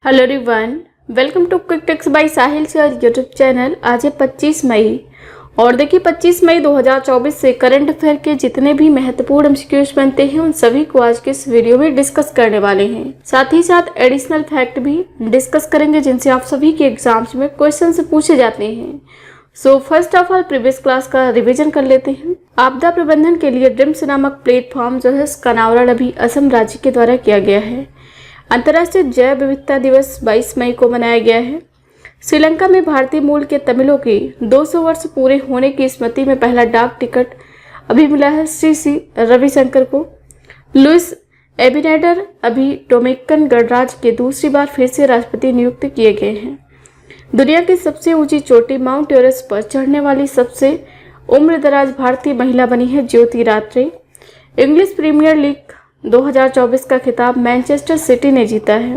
Hello everyone, welcome to quick tips by Sahil sir YouTube channel. आज है 25 मई और देखिए 25 मई 2024 से करंट अफेयर के जितने भी महत्वपूर्ण एमसीक्यूज बनते हैं उन सभी को आज के इस वीडियो में डिस्कस करने वाले हैं। साथ ही साथ एडिशनल फैक्ट भी डिस्कस करेंगे जिनसे आप सभी के एग्जाम्स में क्वेश्चन पूछे जाते हैं। So first of all previous class का रिविजन कर लेते हैं। आपदा प्रबंधन के लिए ड्रीम्स नामक प्लेटफॉर्म जो है इसका अनावरण अभी असम राज्य के द्वारा किया गया है। अंतर्राष्ट्रीय जैव विविधता दिवस 22 मई को मनाया गया है। श्रीलंका में भारतीय मूल के तमिलों के 200 वर्ष पूरे होने की स्मृति में पहला डाक टिकट अभी मिला है श्री रविशंकर को। लुइस एबिनेडर अभी डोमिनिकन गणराज्य के दूसरी बार फिर से राष्ट्रपति नियुक्त किए गए हैं। दुनिया की सबसे ऊंची चोटी माउंट एवरेस्ट पर चढ़ने वाली सबसे उम्रदराज भारतीय महिला बनी है ज्योति रात्रे। इंग्लिश प्रीमियर लीग 2024 का खिताब मैनचेस्टर सिटी ने जीता है।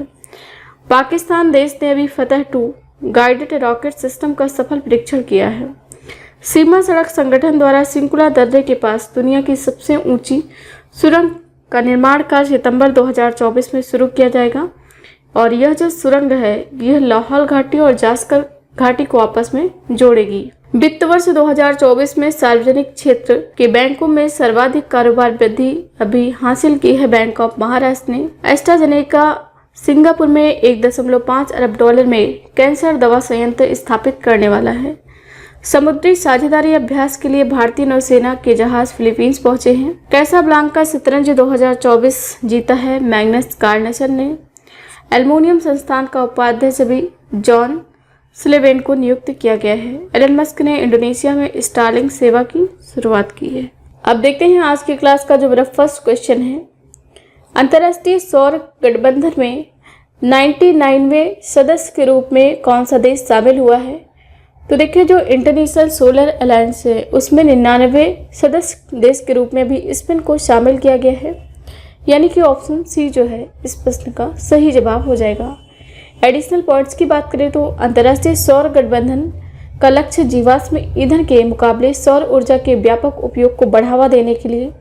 पाकिस्तान देश ने अभी फतह 2 गाइडेड रॉकेट सिस्टम का सफल परीक्षण किया है। सीमा सड़क संगठन द्वारा सिंकुला दर्रे के पास दुनिया की सबसे ऊंची सुरंग का निर्माण कार्य सितंबर 2024 में शुरू किया जाएगा और यह जो सुरंग है यह लाहौल घाटी और जास्कर घाटी को आपस में जोड़ेगी। वित्त वर्ष 2024 में सार्वजनिक क्षेत्र के बैंकों में सर्वाधिक कारोबार वृद्धि अभी हासिल की है। बैंक ऑफ महाराष्ट्र ने एस्ट्राजेनेका सिंगापुर में 1.5 अरब डॉलर में कैंसर दवा संयंत्र स्थापित करने वाला है। समुद्री साझेदारी अभ्यास के लिए भारतीय नौसेना के जहाज फिलीपींस पहुंचे हैं। कैसाब्लांका शतरंज 2024 जीता है मैग्नस कार्लसन ने। एल्युमिनियम संस्थान का उपाध्यक्ष अभी जॉन स्लेवेन को नियुक्त किया गया है। एलन मस्क ने इंडोनेशिया में स्टारलिंक सेवा की शुरुआत की है। अब देखते हैं आज की क्लास का जो मेरा फर्स्ट क्वेश्चन है। अंतर्राष्ट्रीय सौर गठबंधन में 99वें सदस्य के रूप में कौन सा देश शामिल हुआ है? तो देखिए जो इंटरनेशनल सोलर अलायंस है उसमें 99वें सदस्य देश के रूप में भी स्पेन को शामिल किया गया है, यानी कि ऑप्शन सी जो है इस प्रश्न का सही जवाब हो जाएगा। एडिशनल पॉइंट्स की बात करें तो अंतर्राष्ट्रीय सौर गठबंधन का लक्ष्य जीवाश्म ईंधन के मुकाबले सौर ऊर्जा के व्यापक उपयोग को बढ़ावा देने के लिए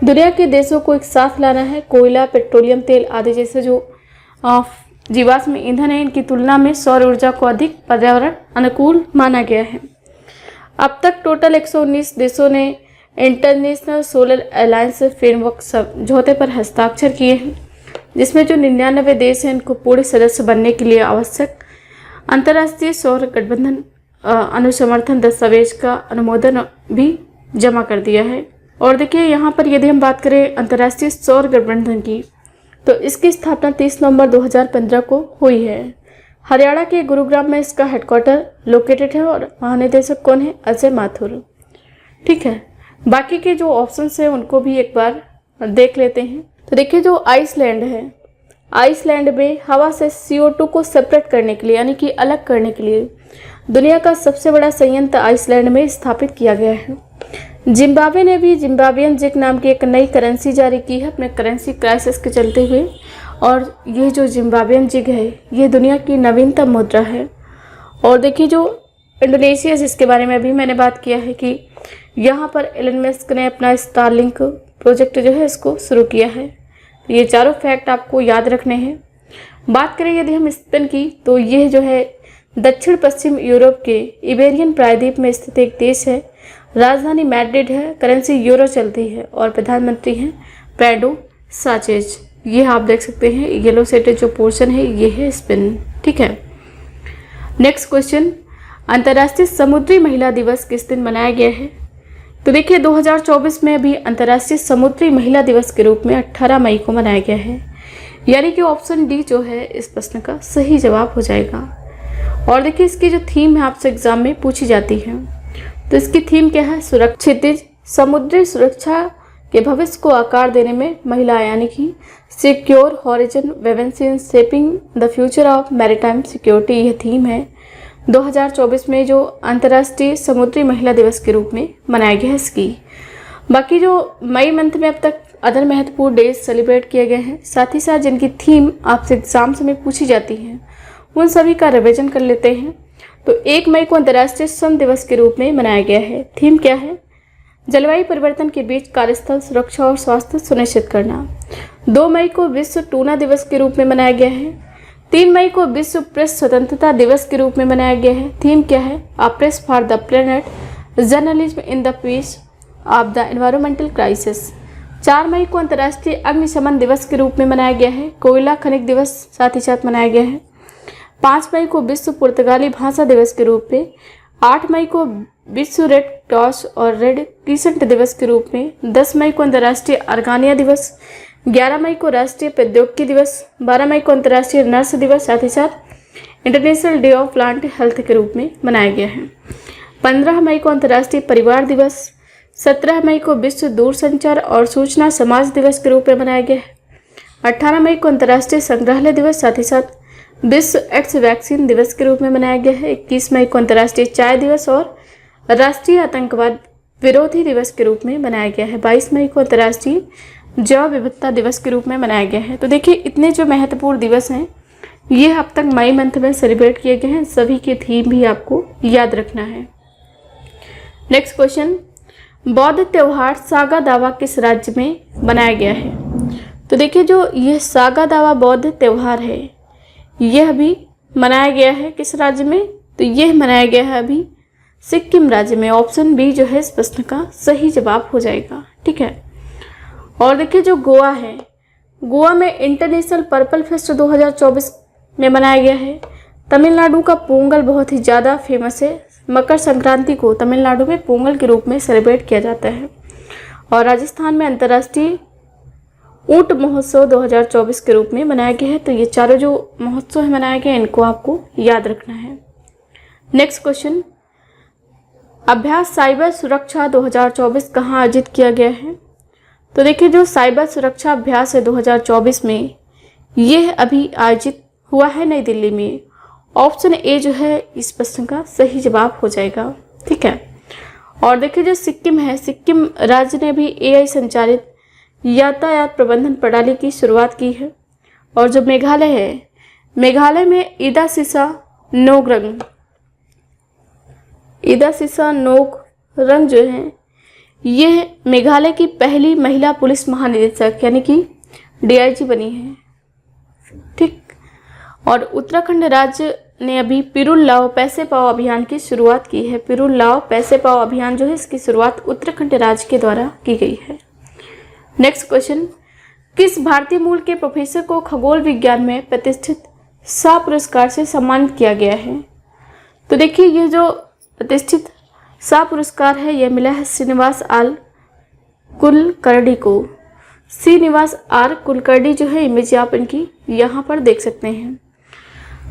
दुनिया के देशों को एक साथ लाना है। कोयला, पेट्रोलियम तेल आदि जैसे जो जीवाश्म ईंधन है इनकी तुलना में सौर ऊर्जा को अधिक पर्यावरण अनुकूल माना गया है। अब तक टोटल 119 देशों ने इंटरनेशनल सोलर अलायंस फ्रेमवर्क समझौते पर हस्ताक्षर किए हैं, जिसमें जो 99 देश हैं इनको पूर्ण सदस्य बनने के लिए आवश्यक अंतर्राष्ट्रीय सौर गठबंधन अनुसमर्थन दस्तावेज का अनुमोदन भी जमा कर दिया है। और देखिए यहाँ पर यदि हम बात करें अंतर्राष्ट्रीय सौर गठबंधन की तो इसकी स्थापना 30 नवंबर 2015 को हुई है। हरियाणा के गुरुग्राम में इसका हेडक्वार्टर लोकेटेड है और महानिदेशक कौन है? अजय माथुर। ठीक है, बाकी के जो ऑप्शंस हैं उनको भी एक बार देख लेते हैं। तो देखिए जो आइसलैंड है, आइसलैंड में हवा से CO2 को सेपरेट करने के लिए यानी कि अलग करने के लिए दुनिया का सबसे बड़ा संयंत्र आइसलैंड में स्थापित किया गया है। जिम्बाब्वे ने भी जिम्बाब्वियन जिग नाम की एक नई करेंसी जारी की है अपने करेंसी क्राइसिस के चलते हुए, और ये जो जिम्बाब्वियन जिग है ये दुनिया की नवीनतम मुद्रा है। और देखिए जो इंडोनेशिया जिसके बारे में अभी मैंने बात किया है कि यहाँ पर एलन मस्क ने अपना स्टारलिंक प्रोजेक्ट जो है इसको शुरू किया है। तो ये चारों फैक्ट आपको याद रखने हैं। बात करें यदि हम स्पेन की तो यह जो है दक्षिण पश्चिम यूरोप के इबेरियन प्रायद्वीप में स्थित एक देश है। राजधानी मैड्रिड है, करेंसी यूरो चलती है और प्रधानमंत्री हैं पेड्रो साnchez। ये आप देख सकते हैं येलो सेटेड जो पोर्शन है ये है स्पेन। ठीक है, नेक्स्ट क्वेश्चन, अंतर्राष्ट्रीय समुद्री महिला दिवस किस दिन मनाया गया है? तो देखिए 2024 में अभी अंतर्राष्ट्रीय समुद्री महिला दिवस के रूप में 18 मई को मनाया गया है, यानी कि ऑप्शन डी जो है इस प्रश्न का सही जवाब हो जाएगा। और देखिए इसकी जो थीम है आपसे एग्जाम में पूछी जाती है, तो इसकी थीम क्या है? सुरक्षित समुद्री सुरक्षा के भविष्य को आकार देने में महिला, यानी कि secure horizon women's in shaping the future of maritime security, यह थीम है 2024 में जो अंतर्राष्ट्रीय समुद्री महिला दिवस के रूप में मनाया गया है इसकी। बाकी जो मई मंथ में अब तक अदर महत्वपूर्ण डेज सेलिब्रेट किए गए हैं, साथ ही साथ जिनकी थीम आपसे एग्जाम्स में पूछी जाती है उन सभी का रिवीजन कर लेते हैं। तो 1 मई को अंतर्राष्ट्रीय श्रम दिवस के रूप में मनाया गया है। थीम क्या है? जलवायु परिवर्तन के बीच कार्यस्थल सुरक्षा और स्वास्थ्य सुनिश्चित करना। 2 मई को विश्व टूना दिवस के रूप में मनाया गया है। 3 मई को विश्व प्रेस स्वतंत्रता दिवस के रूप में मनाया गया है। थीम क्या है? A press for the planet, journalism in the piece of the environmental crisis. 4 मई को अंतर्राष्ट्रीय अग्निशमन दिवस के रूप में मनाया गया है। कोयला खनिज दिवस साथ ही साथ मनाया गया है। 5 मई को विश्व पुर्तगाली भाषा दिवस के रूप में। 8 मई को विश्व रेड क्रॉस और रेड क्रिसेंट दिवस के रूप में। 10 मई को अंतर्राष्ट्रीय अर्गानिया दिवस। 11 मई को राष्ट्रीय प्रौद्योगिकी दिवस। 12 मई को अंतर्राष्ट्रीय नर्स दिवस साथ ही साथ international day of plant health के रूप में मनाया गया है। 15 मई को अंतर्राष्ट्रीय परिवार दिवस। 17 मई को विश्व दूरसंचार और सूचना समाज दिवस के रूप में मनाया गया है। 18 मई को अंतर्राष्ट्रीय संग्रहालय दिवस साथ ही साथ विश्व एड्स वैक्सीन दिवस के रूप में मनाया गया है। 21 मई को अंतर्राष्ट्रीय चाय दिवस और राष्ट्रीय आतंकवाद विरोधी दिवस के रूप में मनाया गया है। 22 मई को अंतर्राष्ट्रीय जैव विविधता दिवस के रूप में मनाया गया है। तो देखिए, इतने जो महत्वपूर्ण दिवस हैं ये अब तक मई मंथ में सेलिब्रेट किए गए हैं। सभी की थीम भी आपको याद रखना है। नेक्स्ट क्वेश्चन, बौद्ध त्योहार सागा दावा किस राज्य में मनाया गया है? तो देखिए, जो ये सागा दावा बौद्ध त्योहार है यह भी मनाया गया है किस राज्य में? तो यह मनाया गया है अभी सिक्किम राज्य में। ऑप्शन बी जो है इस प्रश्न का सही जवाब हो जाएगा। ठीक है। और देखिए, जो गोवा है, गोवा में इंटरनेशनल पर्पल फेस्ट 2024 में मनाया गया है। तमिलनाडु का पोंगल बहुत ही ज़्यादा फेमस है। मकर संक्रांति को तमिलनाडु में पोंगल के रूप में सेलिब्रेट किया जाता है। और राजस्थान में अंतर्राष्ट्रीय ऊंट महोत्सव 2024 के रूप में मनाया गया है। तो ये चारों जो महोत्सव है मनाया गया, इनको आपको याद रखना है। नेक्स्ट क्वेश्चन, अभ्यास साइबर सुरक्षा 2024 कहाँ आयोजित किया गया है? तो देखिए, जो साइबर सुरक्षा अभ्यास है 2024 में यह अभी आयोजित हुआ है नई दिल्ली में। ऑप्शन ए जो है इस प्रश्न का सही जवाब हो जाएगा। ठीक है। और देखिए, जो सिक्किम है, सिक्किम राज्य ने भी एआई संचालित यातायात प्रबंधन प्रणाली की शुरुआत की है। और जो मेघालय है, मेघालय में ईदा सिसा नोगरंग जो है यह मेघालय की पहली महिला पुलिस महानिदेशक यानी कि डीआईजी बनी है। ठीक। और उत्तराखंड राज्य ने अभी पिरुल लाओ पैसे पाओ अभियान की शुरुआत की है। पिरुल लाओ पैसे पाओ अभियान जो है इसकी शुरुआत उत्तराखंड राज्य के द्वारा की गई है। नेक्स्ट क्वेश्चन, किस भारतीय मूल के प्रोफेसर को खगोल विज्ञान में प्रतिष्ठित सा पुरस्कार से सम्मानित किया गया है? तो देखिए, ये जो प्रतिष्ठित सा पुरस्कार है यह मिला है श्रीनिवास आर कुलकर्णी को। श्रीनिवास आर कुलकर्णी जो है इमेज आप इनकी यहाँ पर देख सकते हैं।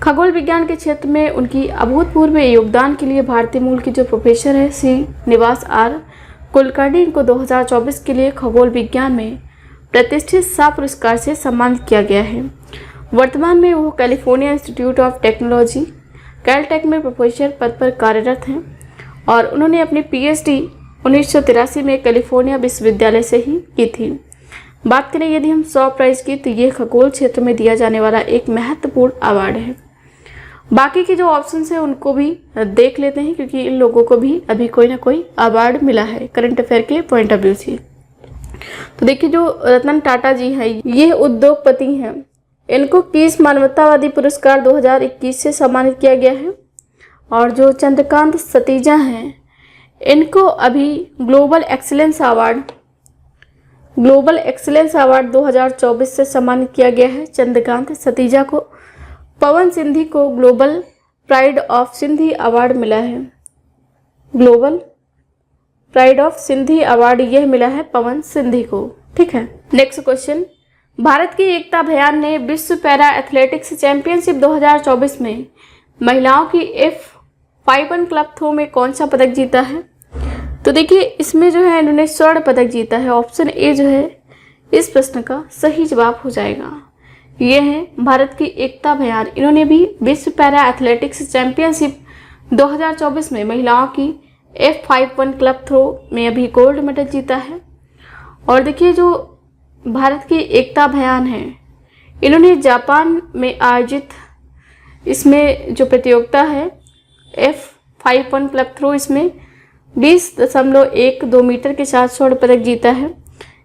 खगोल विज्ञान के क्षेत्र में उनकी अभूतपूर्व योगदान के लिए भारतीय मूल की जो प्रोफेसर है श्रीनिवास आर कुलकर्णी, इनको 2024 के लिए खगोल विज्ञान में प्रतिष्ठित सा पुरस्कार से सम्मानित किया गया है। वर्तमान में वो California institute of technology Caltech में प्रोफेसर पद पर कार्यरत हैं। और उन्होंने अपनी पीएचडी 1983 में कैलिफोर्निया विश्वविद्यालय से ही की थी। बात करें यदि हम 100 प्राइज की, तो ये खगोल क्षेत्र में दिया जाने वाला एक महत्वपूर्ण अवार्ड है। बाकी के जो ऑप्शंस हैं उनको भी देख लेते हैं, क्योंकि इन लोगों को भी अभी कोई ना कोई अवार्ड मिला है करंट अफेयर के पॉइंट ऑफ व्यू से। तो देखिए, जो रतन टाटा जी हैं ये उद्योगपति हैं। इनको किस मानवतावादी पुरस्कार 2021 से सम्मानित किया गया है? और जो चंद्रकांत सतीजा हैं इनको अभी ग्लोबल एक्सीलेंस अवार्ड 2024 से सम्मानित किया गया है। चंद्रकांत सतीजा को। पवन सिंधी को global pride of Sindhi award मिला है। Global pride of Sindhi award यह मिला है पवन सिंधी को। ठीक है। नेक्स्ट क्वेश्चन, भारत की एकता भयान ने विश्व पैरा एथलेटिक्स चैंपियनशिप 2024 में महिलाओं की F51 क्लब थ्रो में कौन सा पदक जीता है? तो देखिए, इसमें जो है इन्होंने स्वर्ण पदक जीता है। ऑप्शन ए जो है इस प्रश्न का सही जवाब हो जाएगा। ये है भारत की एकता भयान। इन्होंने भी विश्व पैरा एथलेटिक्स चैंपियनशिप 2024 में महिलाओं की F51 क्लब थ्रो में अभी गोल्ड मेडल जीता है। और देखिए, जो भारत की एकता भयान है इन्होंने जापान में आयोजित इसमें जो प्रतियोगिता है F51 क्लब थ्रो, इसमें 20.12 मीटर के साथ स्वर्ण पदक जीता है।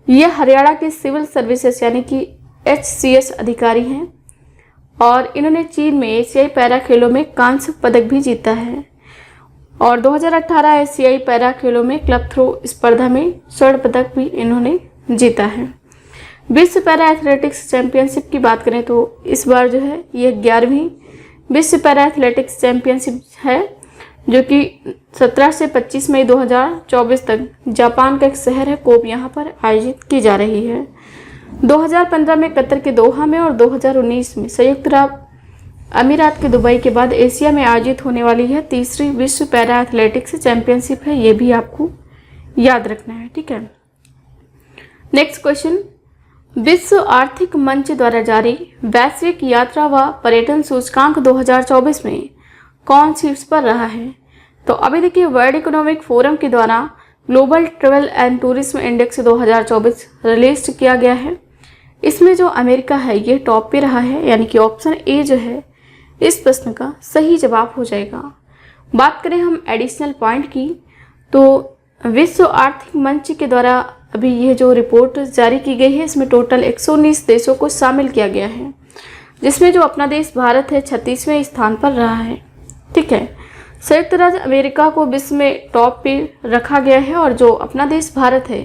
यह हरियाणा के सिविल सर्विसेज यानी कि HCS अधिकारी हैं। और इन्होंने चीन में एशियाई पैरा खेलों में कांस्य पदक भी जीता है। और 2018 एशियाई पैरा खेलों में क्लब थ्रो स्पर्धा में स्वर्ण पदक भी इन्होंने जीता है। विश्व पैरा एथलेटिक्स चैंपियनशिप की बात करें तो इस बार जो है ये 11वीं विश्व पैरा एथलेटिक्स चैंपियनशिप है, जो कि 17 से 25 मई 2024 तक जापान का एक शहर है कोब यहाँ पर आयोजित की जा रही है। 2015 में कतर के दोहा में और 2019 में संयुक्त अरब अमीरात के दुबई के बाद एशिया में आयोजित होने वाली है तीसरी विश्व पैरा एथलेटिक्स चैंपियनशिप है। ये भी आपको याद रखना है, ठीक है। नेक्स्ट क्वेश्चन, विश्व आर्थिक मंच द्वारा जारी वैश्विक यात्रा व पर्यटन सूचकांक 2024 में कौन शीर्ष पर रहा है? तो अभी देखिए वर्ल्ड इकोनॉमिक फोरम के द्वारा global travel and tourism index 2024 release किया गया है। इसमें जो अमेरिका है ये टॉप पे रहा है, यानी कि ऑप्शन ए जो है इस प्रश्न का सही जवाब हो जाएगा। बात करें हम एडिशनल पॉइंट की, तो विश्व आर्थिक मंच के द्वारा अभी ये जो रिपोर्ट जारी की गई है इसमें टोटल 119 देशों को शामिल किया गया है, जिसमें जो अपना देश भारत है 36वें स्थान पर रहा है, ठीक है। संयुक्त राज्य अमेरिका को विश्व में टॉप पे रखा गया है और जो अपना देश भारत है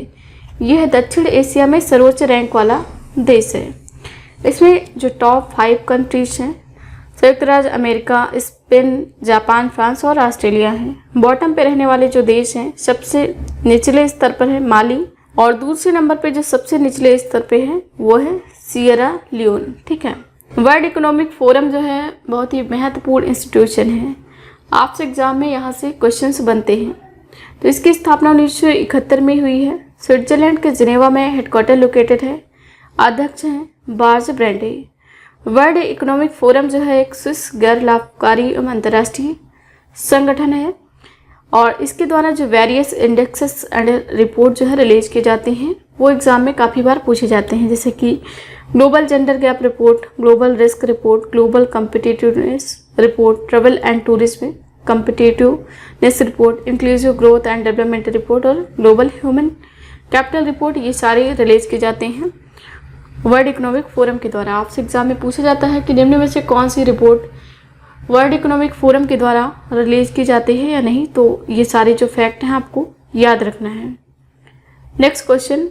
यह दक्षिण एशिया में सर्वोच्च रैंक वाला देश है। इसमें जो टॉप 5 कंट्रीज हैं संयुक्त राज्य अमेरिका, स्पेन, जापान, फ्रांस और ऑस्ट्रेलिया हैं। बॉटम पे रहने वाले जो देश हैं सबसे निचले स्तर पर है माली, और दूसरे नंबर पे जो सबसे निचले स्तर पे है वो है सियरा लियोन, ठीक है। वर्ल्ड इकोनॉमिक फोरम जो है बहुत ही महत्वपूर्ण इंस्टीट्यूशन है, आपसे एग्जाम में यहाँ से क्वेश्चंस बनते हैं। तो इसकी स्थापना 1971 में हुई है। स्विट्जरलैंड के जिनेवा में हेडक्वार्टर लोकेटेड है। अध्यक्ष हैं बार्ज ब्रैंडे। वर्ल्ड इकोनॉमिक फोरम जो है एक स्विस गैर लाभकारी एवं अंतर्राष्ट्रीय संगठन है और इसके द्वारा जो वेरियस इंडेक्सेस एंड रिपोर्ट जो है रिलीज किए जाते हैं वो एग्जाम में काफ़ी बार पूछे जाते हैं, जैसे कि global gender gap report, global risk report, global competitiveness report, travel and tourism competitiveness report, inclusive growth and development report और ग्लोबल ह्यूमन कैपिटल रिपोर्ट, ये सारे रिलीज किए जाते हैं वर्ल्ड इकोनॉमिक फोरम के द्वारा। आपसे एग्जाम में पूछा जाता है कि निम्न में से कौन सी रिपोर्ट वर्ल्ड इकोनॉमिक फोरम के द्वारा रिलीज की जाती है या नहीं, तो ये सारे जो फैक्ट हैं आपको याद रखना है। नेक्स्ट क्वेश्चन,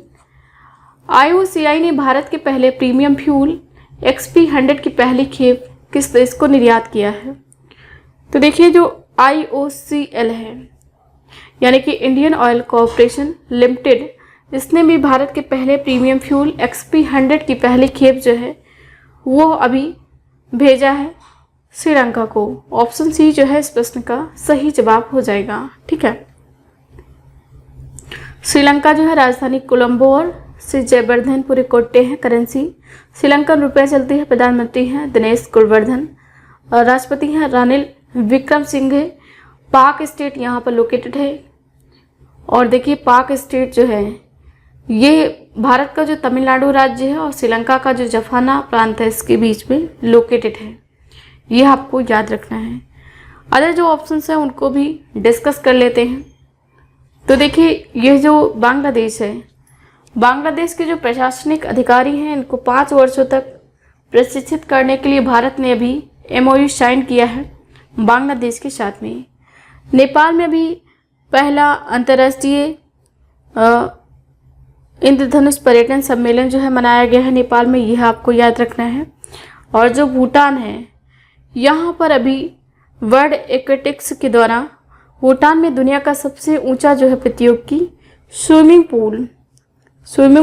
IOCI ने भारत के पहले प्रीमियम फ्यूल XP100 की पहली खेप किस देश को निर्यात किया है? तो देखिए जो IOCL है यानी कि इंडियन ऑयल कॉरपोरेशन लिमिटेड, इसने भी भारत के पहले प्रीमियम फ्यूल XP100 की पहली खेप जो है वो अभी भेजा है श्रीलंका को। ऑप्शन सी जो है इस प्रश्न का सही जवाब हो जाएगा, ठीक है। श्रीलंका जो है राजधानी कोलंबो और श्री जयवर्धन पुरीकोट्टे है करेंसी। श्रीलंकन रुपया चलती है। प्रधानमंत्री हैं दिनेश गुणवर्धन और राष्ट्रपति हैं रानिल विक्रमसिंघे। पाक स्टेट यहाँ पर लोकेटेड है और देखिए पाक स्टेट जो है ये भारत का जो तमिलनाडु राज्य है और श्रीलंका का जो जफाना प्रांत है इसके बीच में लोकेटेड है, ये आपको याद रखना है। अदर जो ऑप्शंस हैं उनको भी डिस्कस कर लेते हैं। तो देखिए ये जो बांग्लादेश है, बांग्लादेश के जो प्रशासनिक अधिकारी हैं इनको 5 वर्षों तक प्रशिक्षित करने के लिए भारत ने अभी MOU साइन किया है बांग्लादेश के साथ में। नेपाल में भी पहला अंतर्राष्ट्रीय इंद्रधनुष पर्यटन सम्मेलन जो है मनाया गया है नेपाल में, यह आपको याद रखना है। और जो भूटान है यहाँ पर अभी वर्ल्ड एक्वेटिक्स के द्वारा भूटान में दुनिया का सबसे ऊंचा जो है प्रतियोगी स्विमिंग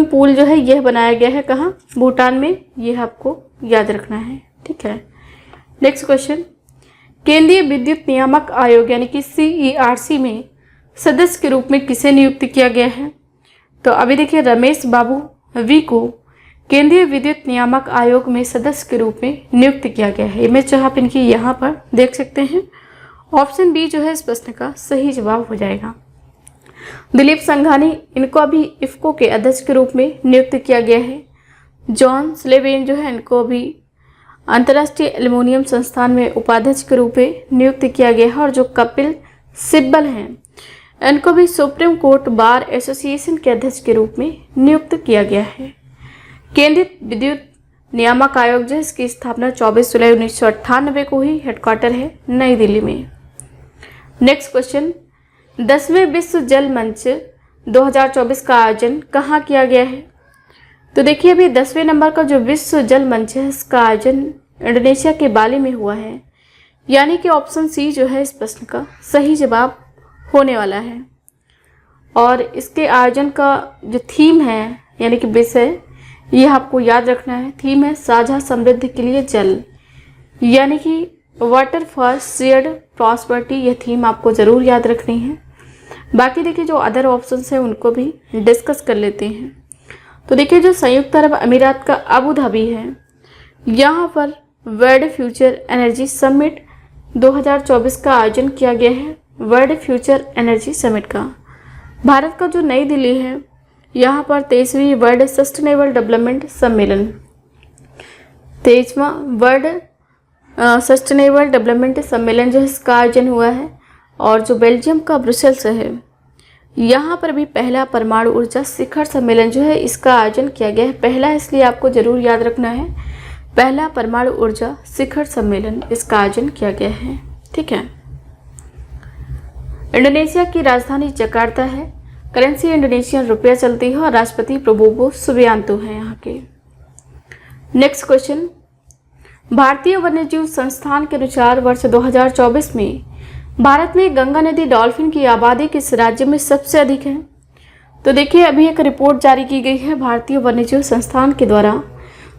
पूल जो है यह बनाया गया है कहाँ? भूटान में, यह आपको याद रखना है, ठीक है। नेक्स्ट क्वेश्चन, केंद्रीय विद्युत नियामक आयोग यानी कि CERC में सदस्य के रूप में किसे नियुक्त किया गया है? तो अभी देखिए रमेश बाबू V को केंद्रीय विद्युत नियामक आयोग में सदस्य के रूप में नियुक्त किया गया है। इमेज आप इनकी यहाँ पर देख सकते हैं। ऑप्शन बी जो है इस प्रश्न का सही जवाब हो जाएगा। दिलीप संघानी, इनको अभी इफ्को के अध्यक्ष के रूप में नियुक्त किया गया है। जॉन स्लेवेन जो है इनको अभी अंतर्राष्ट्रीय एल्युमिनियम संस्थान में उपाध्यक्ष के रूप में नियुक्त किया गया है। और जो कपिल सिब्बल हैं इनको भी सुप्रीम कोर्ट बार एसोसिएशन के अध्यक्ष के रूप में नियुक्त किया गया है। केंद्रीय विद्युत नियामक आयोग जो है इसकी स्थापना 24 जुलाई 1998 को हुई। हेडक्वार्टर है नई दिल्ली में। नेक्स्ट क्वेश्चन, 10वें विश्व जल मंच 2024 का आयोजन कहाँ किया गया है? तो देखिए अभी 10वें नंबर का जो विश्व जल मंच है इसका आयोजन इंडोनेशिया के बाली में हुआ है, यानी कि ऑप्शन सी जो है इस प्रश्न का सही जवाब होने वाला है। और इसके आयोजन का जो थीम है यानी कि विषय, ये आपको याद रखना है। थीम है साझा समृद्धि के लिए जल, यानी कि वाटर फॉर शेयर्ड प्रॉस्पेरिटी। यह थीम आपको ज़रूर याद रखनी है। बाकी देखिए जो अदर ऑप्शंस हैं उनको भी डिस्कस कर लेते हैं। तो देखिए जो संयुक्त अरब अमीरात का अबू धाबी है, यहाँ पर वर्ल्ड फ्यूचर एनर्जी समिट 2024 का आयोजन किया गया है। वर्ल्ड फ्यूचर एनर्जी समिट का भारत का जो नई दिल्ली है, यहाँ पर 23वीं वर्ल्ड सस्टेनेबल डेवलपमेंट सम्मेलन, 23वां वर्ल्ड सस्टेनेबल डेवलपमेंट सम्मेलन जो है इसका आयोजन हुआ है। और जो बेल्जियम का ब्रुसेल्स है, यहाँ पर भी पहला परमाणु ऊर्जा शिखर सम्मेलन जो है इसका आयोजन किया गया है। पहला इसलिए आपको जरूर याद रखना है, पहला परमाणु ऊर्जा शिखर सम्मेलन इसका आयोजन किया गया है। ठीक है। इंडोनेशिया की राजधानी जकार्ता है। करेंसी इंडोनेशियन रुपया चलती है और राष्ट्रपति प्रबोवो सुबियांतो है यहाँ के। नेक्स्ट क्वेश्चन, भारतीय वन्यजीव संस्थान के अनुसार वर्ष 2024 में भारत में गंगा नदी डॉल्फिन की आबादी किस राज्य में सबसे अधिक है? तो देखिए अभी एक रिपोर्ट जारी की गई है भारतीय वन्यजीव संस्थान के द्वारा,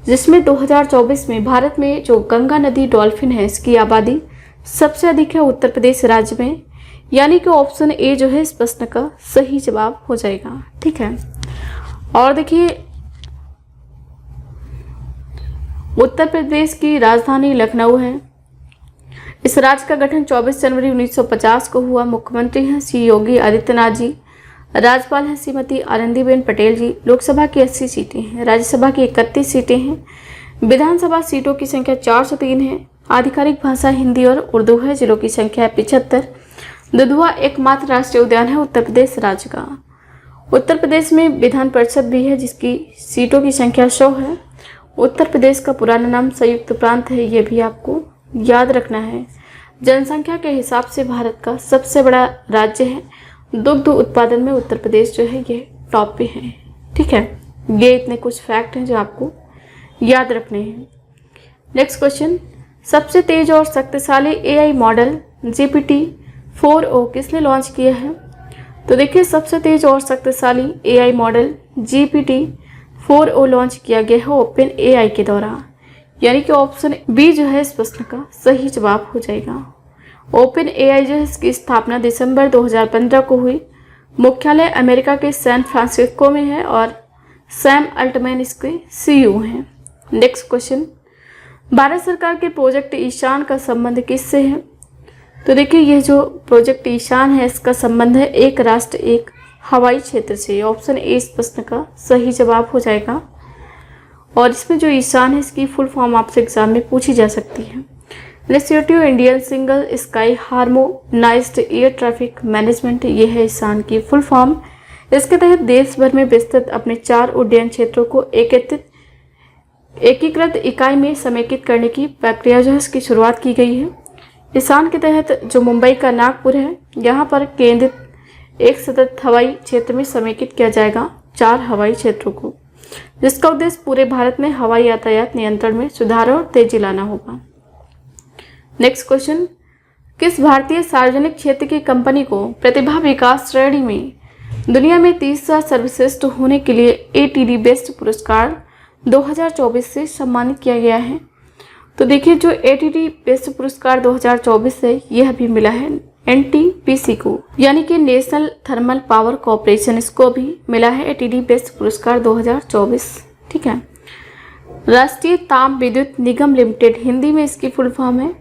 जिसमें 2024 में भारत में जो गंगा नदी डॉल्फिन है इसकी आबादी सबसे अधिक है उत्तर प्रदेश राज्य में, यानी कि ऑप्शन ए जो है इस प्रश्न का सही जवाब हो जाएगा। ठीक है। और देखिए उत्तर प्रदेश की राजधानी लखनऊ है। इस राज्य का गठन 24 जनवरी 1950 को हुआ। मुख्यमंत्री हैं श्री योगी आदित्यनाथ जी, राज्यपाल हैं श्रीमती आनंदीबेन पटेल जी। लोकसभा की 80 सीटें हैं, राज्यसभा की 31 सीटें हैं, विधानसभा सीटों की संख्या 403 है। आधिकारिक भाषा हिंदी और उर्दू है। जिलों की संख्या है 75। दुधवा एकमात्र राष्ट्रीय उद्यान है उत्तर प्रदेश राज्य का। उत्तर प्रदेश में विधान परिषद भी है जिसकी सीटों की संख्या 100 है। उत्तर प्रदेश का पुराना नाम संयुक्त प्रांत है, ये भी आपको याद रखना है। जनसंख्या के हिसाब से भारत का सबसे बड़ा राज्य है। दुग्ध उत्पादन में उत्तर प्रदेश जो है ये टॉप पे है। ठीक है। ये इतने कुछ फैक्ट हैं जो आपको याद रखने हैं। नेक्स्ट क्वेश्चन, सबसे तेज और शक्तिशाली AI मॉडल GPT-4o किसने लॉन्च किया है? तो देखिए सबसे तेज और शक्तिशाली AI मॉडल GPT-4o लॉन्च किया गया है ओपन AI के द्वारा, यानी कि ऑप्शन बी जो है इस प्रश्न का सही जवाब हो जाएगा। ओपन AI जो है इसकी स्थापना दिसंबर 2015 को हुई। मुख्यालय अमेरिका के सैन फ्रांसिस्को में है और सैम अल्टमैन इसके CEO हैं। नेक्स्ट क्वेश्चन, भारत सरकार के प्रोजेक्ट ईशान का संबंध किससे है? तो देखिए यह जो प्रोजेक्ट ईशान है इसका संबंध है एक राष्ट्र एक हवाई क्षेत्र से। ऑप्शन ए इस प्रश्न का सही जवाब हो जाएगा। और इसमें जो ईशान है इसकी फुल फॉर्म आपसे एग्जाम में पूछी जा सकती है। Initiative Indian single sky harmonised air traffic management, ये है ईशान की फुल फॉर्म। इसके तहत देश भर में विस्तृत अपने 4 उड्डयन क्षेत्रों को एकीकृत इकाई में समेकित करने की प्रक्रिया जो है इसकी शुरुआत की गई है। ईशान के तहत जो मुंबई का नागपुर है, यहाँ पर केंद्रित एक सतत हवाई क्षेत्र में समेकित किया जाएगा 4 हवाई क्षेत्रों को, जिसका उद्देश्य पूरे भारत में हवाई यातायात नियंत्रण में सुधार और तेजी लाना होगा। नेक्स्ट क्वेश्चन, किस भारतीय सार्वजनिक क्षेत्र की कंपनी को प्रतिभा विकास श्रेणी में दुनिया में 30वां सर्वश्रेष्ठ होने के लिए ATD बेस्ट पुरस्कार 2024 से सम्मानित किया गया है? तो देखिए जो ATD बेस्ट पुरस्कार 2024 है यह भी मिला है NTPC को, यानी कि नेशनल थर्मल पावर कॉर्पोरेशन, इसको भी मिला है ATD बेस्ट पुरस्कार 2024। ठीक है। राष्ट्रीय ताप विद्युत निगम लिमिटेड, हिंदी में इसकी फुल फॉर्म है।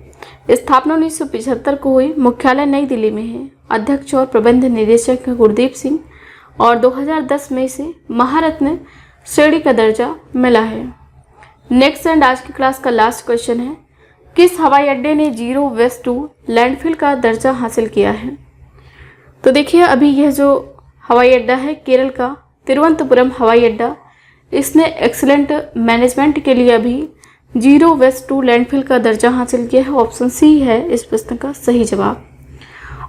स्थापना 1975 को हुई। मुख्यालय नई दिल्ली में है। अध्यक्ष और प्रबंध निदेशक है गुरदीप सिंह और 2010 में इसे महारत्न श्रेणी का दर्जा मिला है। नेक्स्ट एंड आज की क्लास का लास्ट क्वेश्चन है, किस हवाई अड्डे ने जीरो वेस्ट टू लैंडफिल का दर्जा हासिल किया है? तो देखिए अभी यह जो हवाई अड्डा है केरल का तिरुवनंतपुरम हवाई अड्डा, इसने एक्सीलेंट मैनेजमेंट के लिए अभी जीरो वेस्ट टू लैंडफिल का दर्जा हासिल किया है। ऑप्शन सी है इस प्रश्न का सही जवाब।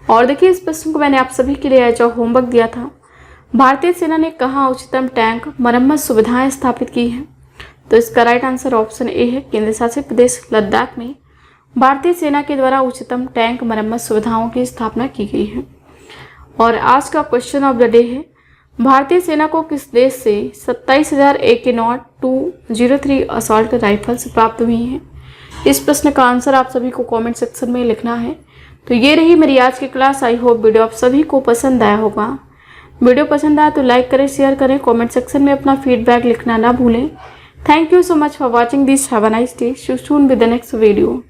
और देखिए इस प्रश्न को मैंने आप सभी के लिए एज अ होमवर्क दिया था। भारतीय सेना ने कहाँ उच्चतम टैंक मरम्मत सुविधाएं स्थापित की हैं? तो इसका राइट आंसर ऑप्शन ए है, केंद्र शासित प्रदेश लद्दाख में भारतीय सेना के द्वारा उच्चतम टैंक मरम्मत सुविधाओं की स्थापना की गई है। और आज का क्वेश्चन ऑफ द डे है, भारतीय सेना को किस देश से 27,000 AK-0 203 असॉल्ट राइफल्स प्राप्त हुई हैं? इस प्रश्न का आंसर आप सभी को कमेंट सेक्शन में लिखना है। तो ये रही मेरी आज की क्लास। आई होप वीडियो आप सभी को पसंद आया होगा। वीडियो पसंद आया तो लाइक करें, शेयर करें, कमेंट सेक्शन में अपना फीडबैक लिखना ना भूलें। Thank you so much for watching this. Have a nice day. See you soon with the next video.